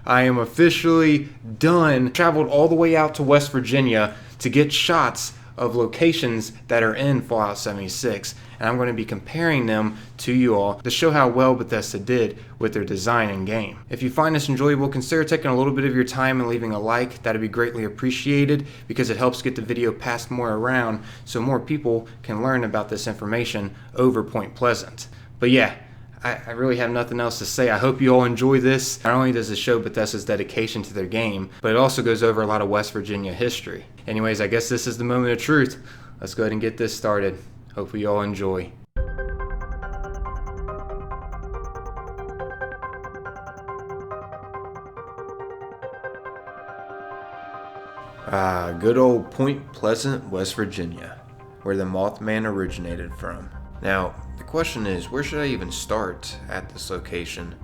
I am officially done. Traveled all the way out to West Virginia to get shots of locations that are in Fallout 76, and I'm going to be comparing them to you all to show how well Bethesda did with their design and game. If you find this enjoyable, consider taking a little bit of your time and leaving a like. That'd be greatly appreciated because it helps get the video passed more around so more people can learn about this information over Point Pleasant. But yeah, I really have nothing else to say. I hope you all enjoy this. Not only does it show Bethesda's dedication to their game, but it also goes over a lot of West Virginia history. Anyways, I guess this is the moment of truth. Let's go ahead and get this started. Hopefully you all enjoy. Good old Point Pleasant, West Virginia, where the Mothman originated from. Now, the question is, where should I even start at this location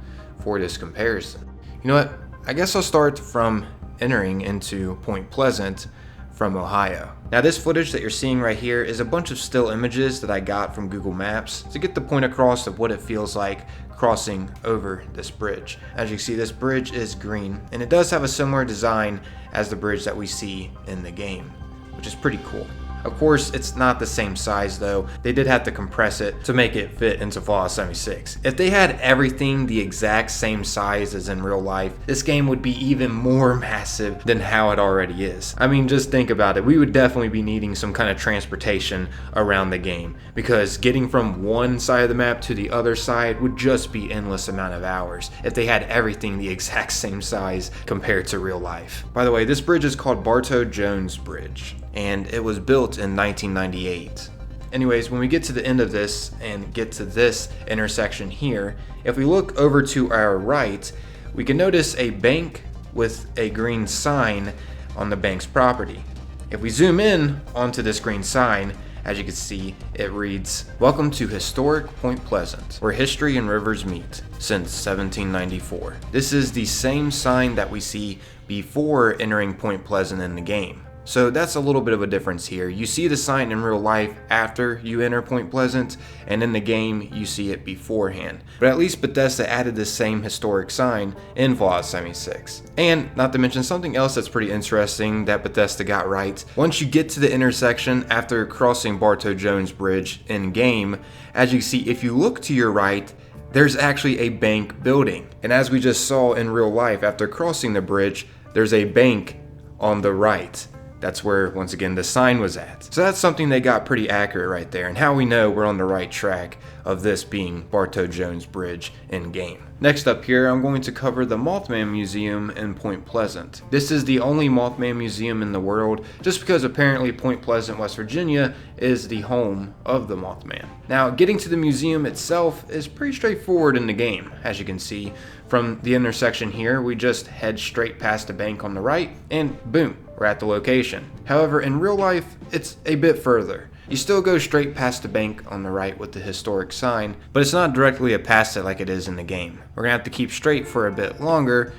for this comparison? You know what? I guess I'll start from entering into Point Pleasant from Ohio. Now, this footage that you're seeing right here is a bunch of still images that I got from Google Maps to get the point across of what it feels like crossing over this bridge. As you can see, this bridge is green, and it does have a similar design as the bridge that we see in the game, which is pretty cool. Of course, it's not the same size though. They did have to compress it to make it fit into Fallout 76. If they had everything the exact same size as in real life, this game would be even more massive than how it already is. I mean, just think about it. We would definitely be needing some kind of transportation around the game because getting from one side of the map to the other side would just be endless amount of hours if they had everything the exact same size compared to real life. By the way, this bridge is called Bartow Jones Bridge, and it was built in 1998. Anyways, when we get to the end of this and get to this intersection here, if we look over to our right, we can notice a bank with a green sign on the bank's property. If we zoom in onto this green sign, as you can see, it reads, "Welcome to historic Point Pleasant, where history and rivers meet, since 1794. This is the same sign that we see before entering Point Pleasant in the game. So that's a little bit of a difference here. You see the sign in real life after you enter Point Pleasant, and in the game you see it beforehand. But at least Bethesda added this same historic sign in Fallout 76. And not to mention something else that's pretty interesting that Bethesda got right. Once you get to the intersection after crossing Bartow Jones Bridge in game, as you can see, if you look to your right, there's actually a bank building. And as we just saw in real life, after crossing the bridge, there's a bank on the right. That's where, once again, the sign was at. So that's something they got pretty accurate right there, and how we know we're on the right track of this being Bartow Jones Bridge in game. Next up here, I'm going to cover the Mothman Museum in Point Pleasant. This is the only Mothman museum in the world, just because apparently Point Pleasant, West Virginia is the home of the Mothman. Now, getting to the museum itself is pretty straightforward in the game. As you can see, from the intersection here, we just head straight past the bank on the right, and boom, we're at the location. However, in real life, it's a bit further. You still go straight past the bank on the right with the historic sign, but it's not directly past it like it is in the game. We're gonna have to keep straight for a bit longer,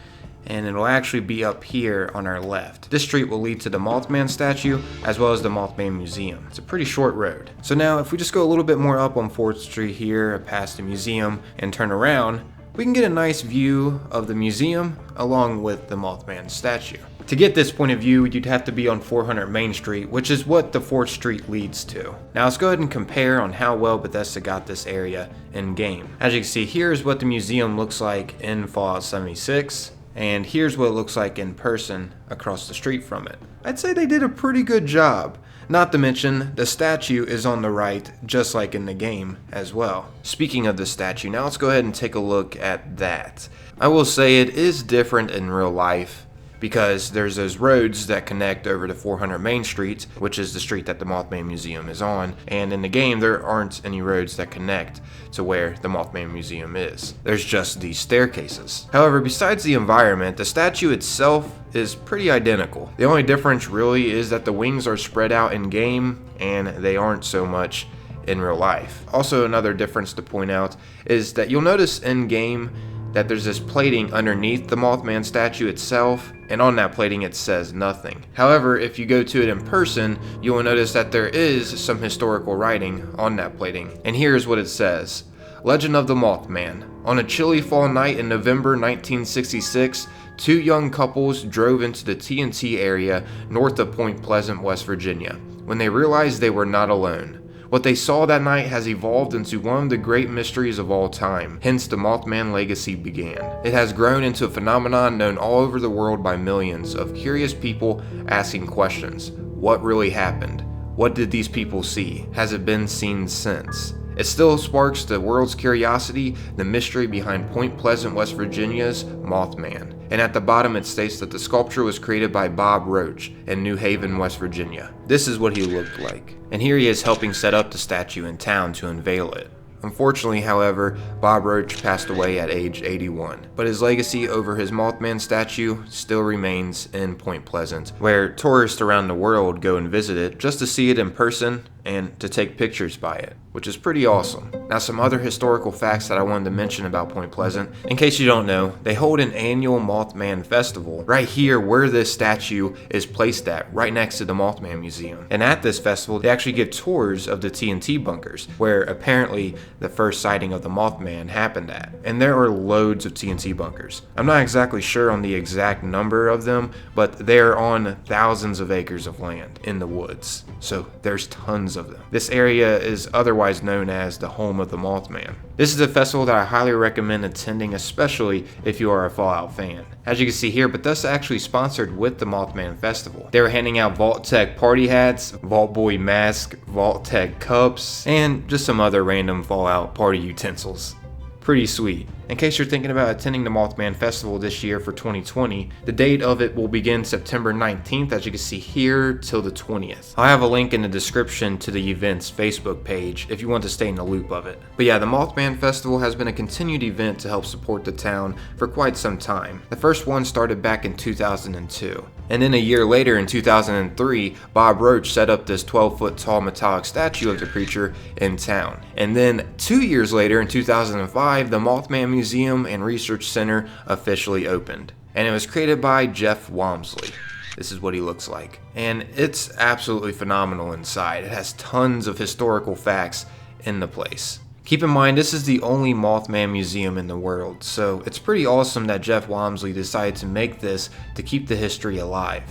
and it'll actually be up here on our left. This street will lead to the Mothman statue, as well as the Mothman Museum. It's a pretty short road. So now, if we just go a little bit more up on 4th Street here, past the museum, and turn around, we can get a nice view of the museum along with the Mothman statue. To get this point of view, you'd have to be on 400 Main Street, which is what the 4th Street leads to. Now let's go ahead and compare on how well Bethesda got this area in game. As you can see, here's what the museum looks like in Fallout 76, and here's what it looks like in person across the street from it. I'd say they did a pretty good job. Not to mention, the statue is on the right, just like in the game as well. Speaking of the statue, now let's go ahead and take a look at that. I will say it is different in real life, because there's those roads that connect over to 400 Main Street, which is the street that the Mothman Museum is on, and in the game there aren't any roads that connect to where the Mothman Museum is. There's just these staircases. However, besides the environment, the statue itself is pretty identical. The only difference really is that the wings are spread out in game, and they aren't so much in real life. Also, another difference to point out is that you'll notice in game that there's this plating underneath the Mothman statue itself, and on that plating it says nothing. However, if you go to it in person, you will notice that there is some historical writing on that plating. And here's what it says. Legend of the Mothman. On a chilly fall night in November 1966, two young couples drove into the TNT area north of Point Pleasant, West Virginia, when they realized they were not alone. What they saw that night has evolved into one of the great mysteries of all time, hence the Mothman legacy began. It has grown into a phenomenon known all over the world by millions of curious people asking questions. What really happened? What did these people see? Has it been seen since? It still sparks the world's curiosity, the mystery behind Point Pleasant, West Virginia's Mothman. And at the bottom it states that the sculpture was created by Bob Roach in New Haven, West Virginia. This is what he looked like. And here he is helping set up the statue in town to unveil it. Unfortunately, however, Bob Roach passed away at age 81, but his legacy over his Mothman statue still remains in Point Pleasant, where tourists around the world go and visit it just to see it in person and to take pictures by it, which is pretty awesome. Now, some other historical facts that I wanted to mention about Point Pleasant. In case you don't know, they hold an annual Mothman festival right here where this statue is placed at, right next to the Mothman Museum. And at this festival, they actually give tours of the TNT bunkers, where apparently the first sighting of the Mothman happened at. And there are loads of TNT bunkers. I'm not exactly sure on the exact number of them, but they're on thousands of acres of land in the woods. So there's tons of them. This area is otherwise known as the home of the Mothman. This is a festival that I highly recommend attending, especially if you are a Fallout fan. As you can see here, Bethesda actually sponsored with the Mothman Festival. They were handing out Vault Tech party hats, Vault Boy mask, Vault Tech cups, and just some other random Fallout party utensils. Pretty sweet. In case you're thinking about attending the Mothman Festival this year for 2020, the date of it will begin September 19th, as you can see here, till the 20th. I'll have a link in the description to the event's Facebook page if you want to stay in the loop of it. But yeah, the Mothman Festival has been a continued event to help support the town for quite some time. The first one started back in 2002. And then a year later in 2003, Bob Roach set up this 12-foot tall metallic statue of the creature in town. And then 2 years later in 2005, the Mothman Museum and Research Center officially opened. And it was created by Jeff Walmsley. This is what he looks like. And it's absolutely phenomenal inside. It has tons of historical facts in the place. Keep in mind, this is the only Mothman museum in the world, so it's pretty awesome that Jeff Walmsley decided to make this to keep the history alive.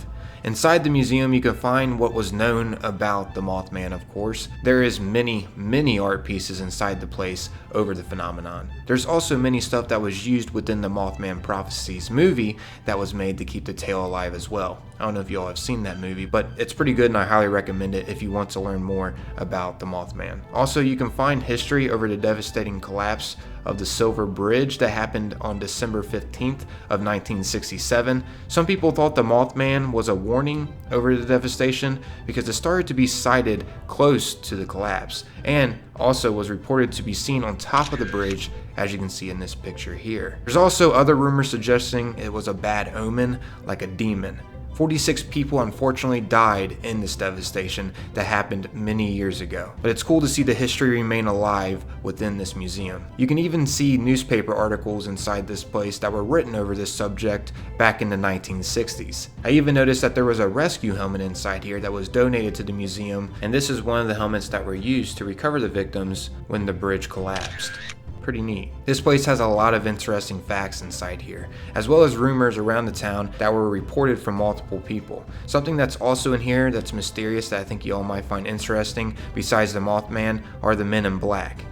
Inside the museum, you can find what was known about the Mothman, of course. There is many art pieces inside the place over the phenomenon. There's also many stuff that was used within the Mothman Prophecies movie that was made to keep the tale alive as well. I don't know if y'all have seen that movie, but it's pretty good and I highly recommend it if you want to learn more about the Mothman. Also, you can find history over the devastating collapse of the Silver Bridge that happened on December 15th of 1967. Some people thought the Mothman was a warning over the devastation because it started to be sighted close to the collapse, and also was reported to be seen on top of the bridge, as you can see in this picture here. There's also other rumors suggesting it was a bad omen, like a demon. 46 people unfortunately died in this devastation that happened many years ago. But it's cool to see the history remain alive within this museum. You can even see newspaper articles inside this place that were written over this subject back in the 1960s. I even noticed that there was a rescue helmet inside here that was donated to the museum, and this is one of the helmets that were used to recover the victims when the bridge collapsed. Pretty neat. This place has a lot of interesting facts inside here, as well as rumors around the town that were reported from multiple people. Something that's also in here that's mysterious that I think you all might find interesting, besides the Mothman, are the men in black.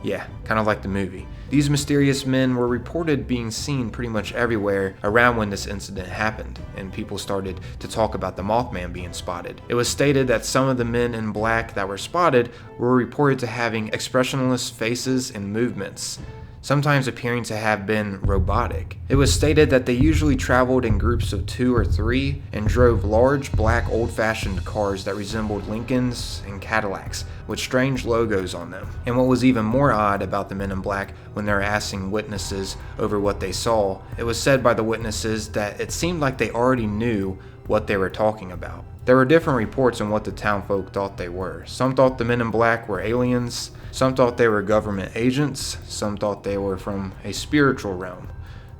Yeah, kind of like the movie. These mysterious men were reported being seen pretty much everywhere around when this incident happened, and people started to talk about the Mothman being spotted. It was stated that some of the men in black that were spotted were reported to having expressionless faces and movements, sometimes appearing to have been robotic. It was stated that they usually traveled in groups of 2 or 3 and drove large black old-fashioned cars that resembled Lincolns and Cadillacs with strange logos on them. And what was even more odd about the men in black, when they were asking witnesses over what they saw, it was said by the witnesses that it seemed like they already knew what they were talking about. There were different reports on what the townfolk thought they were. Some thought the men in black were aliens, some thought they were government agents, some thought they were from a spiritual realm.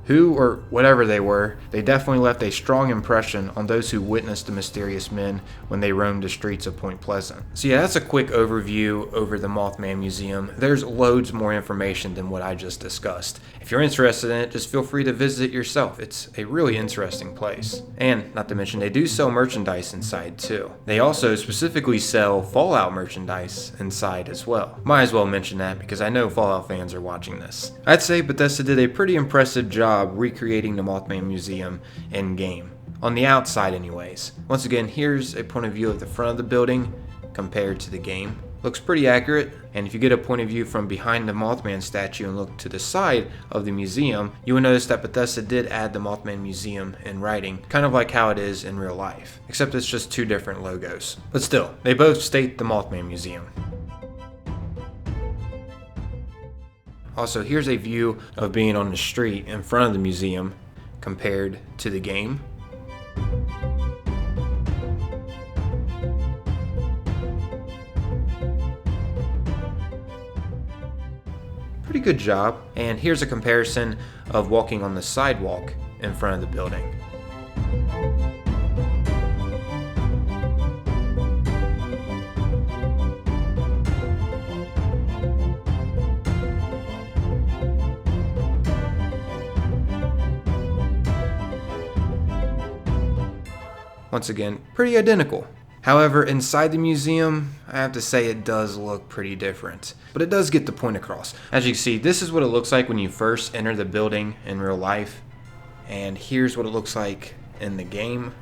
Who or whatever they were, they definitely left a strong impression on those who witnessed the mysterious men when they roamed the streets of Point Pleasant. So yeah, that's a quick overview over the Mothman Museum. There's loads more information than what I just discussed. If you're interested in it, just feel free to visit it yourself. It's a really interesting place. And not to mention, they do sell merchandise inside too. They also specifically sell Fallout merchandise inside as well. Might as well mention that because I know Fallout fans are watching this. I'd say Bethesda did a pretty impressive job recreating the Mothman Museum in game. On the outside anyways. Once again, here's a point of view of the front of the building compared to the game. Looks pretty accurate, and if you get a point of view from behind the Mothman statue and look to the side of the museum, you will notice that Bethesda did add the Mothman Museum in writing, kind of like how it is in real life, except it's just two different logos. But still, they both state the Mothman Museum. Also, here's a view of being on the street in front of the museum compared to the game. Pretty good job. And here's a comparison of walking on the sidewalk in front of the building. Once again, pretty identical. However, inside the museum, I have to say it does look pretty different. But it does get the point across. As you can see, this is what it looks like when you first enter the building in real life. And here's what it looks like in the game.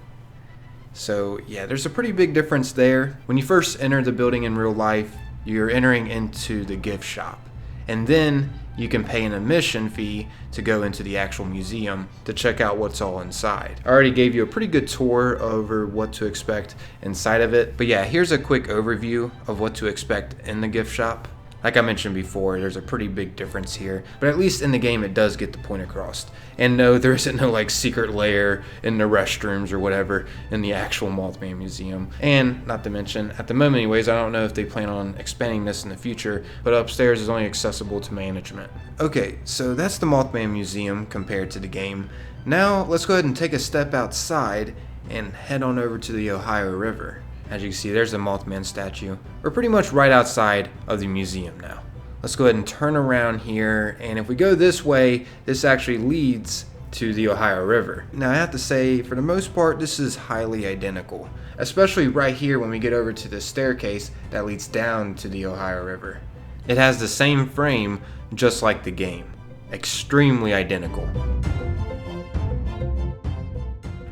So yeah, there's a pretty big difference there. When you first enter the building in real life, you're entering into the gift shop. And then you can pay an admission fee to go into the actual museum to check out what's all inside. I already gave you a pretty good tour over what to expect inside of it. But yeah, here's a quick overview of what to expect in the gift shop. Like I mentioned before, there's a pretty big difference here, but at least in the game it does get the point across. And no, there isn't no like secret lair in the restrooms or whatever in the actual Mothman Museum. And not to mention, at the moment anyways, I don't know if they plan on expanding this in the future, but upstairs is only accessible to management. Okay, so that's the Mothman Museum compared to the game. Now let's go ahead and take a step outside and head on over to the Ohio River. As you can see, there's the Mothman statue. We're pretty much right outside of the museum now. Let's go ahead and turn around here, and if we go this way, this actually leads to the Ohio River. Now I have to say, for the most part, this is highly identical, especially right here when we get over to the staircase that leads down to the Ohio River. It has the same frame, just like the game. Extremely identical.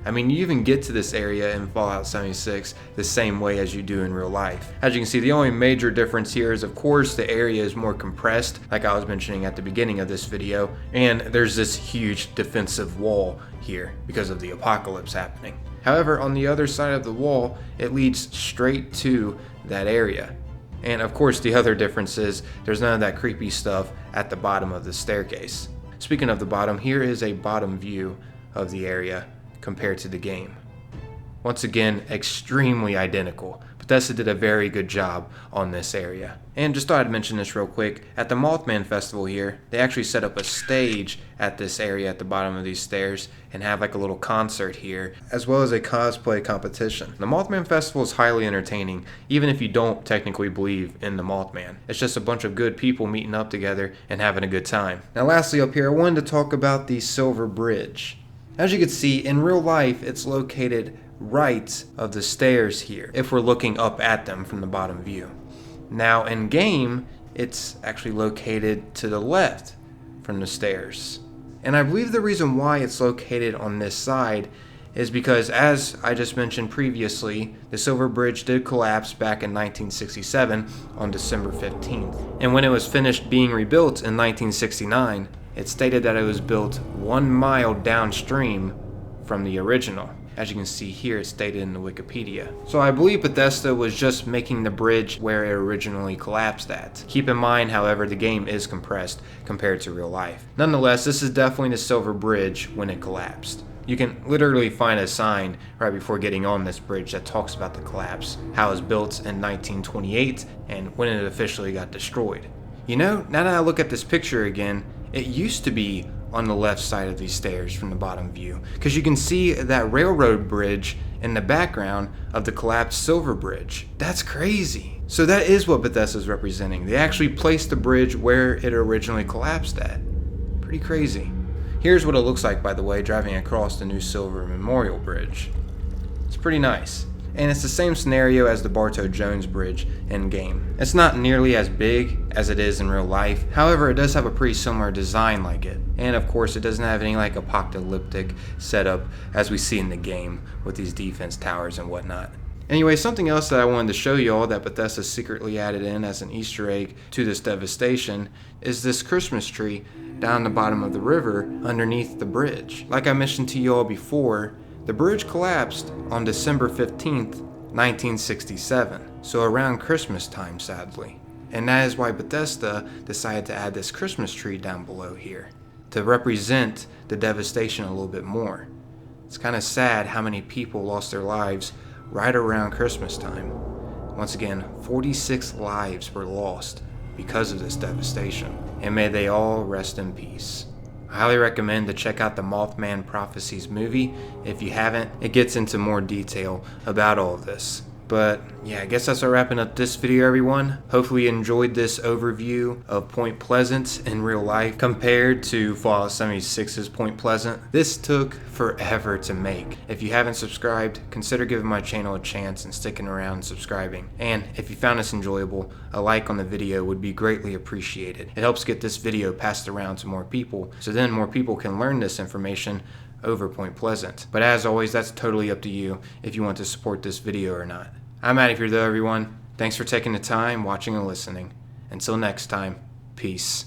I mean, you even get to this area in Fallout 76 the same way as you do in real life. As you can see, the only major difference here is, of course, the area is more compressed, like I was mentioning at the beginning of this video, and there's this huge defensive wall here because of the apocalypse happening. However, on the other side of the wall, it leads straight to that area. And of course, the other difference is there's none of that creepy stuff at the bottom of the staircase. Speaking of the bottom, here is a bottom view of the area compared to the game. Once again, extremely identical. Bethesda did a very good job on this area. And just thought I'd mention this real quick. At the Mothman Festival here, they actually set up a stage at this area at the bottom of these stairs and have like a little concert here, as well as a cosplay competition. The Mothman Festival is highly entertaining, even if you don't technically believe in the Mothman. It's just a bunch of good people meeting up together and having a good time. Now lastly up here, I wanted to talk about the Silver Bridge. As you can see, in real life, it's located right of the stairs here, if we're looking up at them from the bottom view. Now, in game, it's actually located to the left from the stairs. And I believe the reason why it's located on this side is because, as I just mentioned previously, the Silver Bridge did collapse back in 1967 on December 15th. And when it was finished being rebuilt in 1969, it stated that it was built 1 mile downstream from the original. As you can see here, it's stated in the Wikipedia. So I believe Bethesda was just making the bridge where it originally collapsed at. Keep in mind, however, the game is compressed compared to real life. Nonetheless, this is definitely the Silver Bridge when it collapsed. You can literally find a sign right before getting on this bridge that talks about the collapse, how it was built in 1928, and when it officially got destroyed. You know, now that I look at this picture again, it used to be on the left side of these stairs from the bottom view, because you can see that railroad bridge in the background of the collapsed Silver Bridge. That's crazy. So that is what Bethesda is representing. They actually placed the bridge where it originally collapsed at. Pretty crazy. Here's what it looks like, by the way, driving across the new Silver Memorial Bridge. It's pretty nice. And it's the same scenario as the Bartow Jones Bridge in game. It's not nearly as big as it is in real life. However, it does have a pretty similar design like it. And of course, it doesn't have any like apocalyptic setup as we see in the game with these defense towers and whatnot. Anyway, something else that I wanted to show you all that Bethesda secretly added in as an Easter egg to this devastation is this Christmas tree down the bottom of the river underneath the bridge. Like I mentioned to you all before, the bridge collapsed on December 15th, 1967, so around Christmas time, sadly. And that is why Bethesda decided to add this Christmas tree down below here, to represent the devastation a little bit more. It's kind of sad how many people lost their lives right around Christmas time. Once again, 46 lives were lost because of this devastation, and may they all rest in peace. I highly recommend to check out the Mothman Prophecies movie if you haven't. It gets into more detail about all of this. But yeah, I guess that's wrapping up this video, everyone. Hopefully you enjoyed this overview of Point Pleasant in real life compared to Fallout 76's Point Pleasant. This took forever to make. If you haven't subscribed, consider giving my channel a chance and sticking around and subscribing. And if you found this enjoyable, a like on the video would be greatly appreciated. It helps get this video passed around to more people, so then more people can learn this information over Point Pleasant. But as always, that's totally up to you if you want to support this video or not. I'm out of here though, everyone. Thanks for taking the time, watching and listening. Until next time, peace.